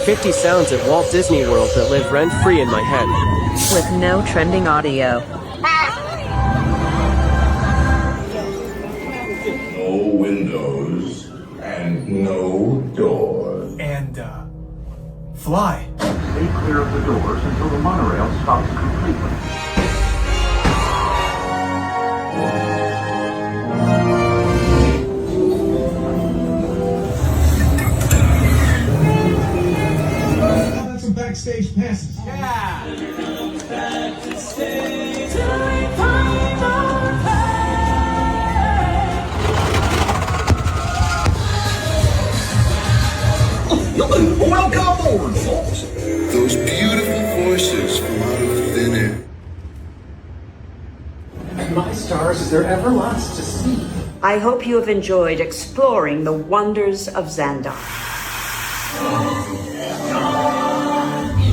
50 sounds at Walt Disney World that live rent-free in my head. With no trending audio. No windows and no doors. And, fly. Stay clear of the doors until the monorail stops completely. How about some backstage passes? Welcome aboard, folks. Those beautiful voices from out of thin air. My stars, is there ever lots to see? I hope you have enjoyed exploring the wonders of Xandar.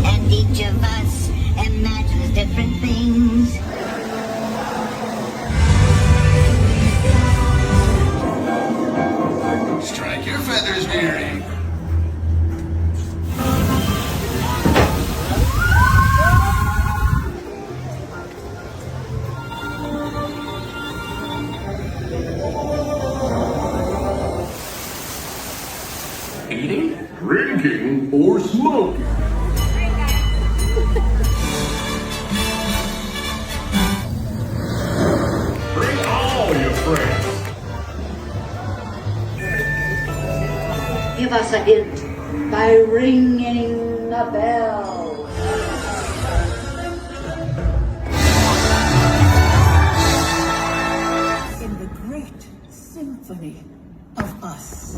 And each of us imagines different things. Strike your feathers, dearie. Eating, drinking, or smoking. Bring all your friends. Give us a hint by ringing a bell. In the great symphony of us.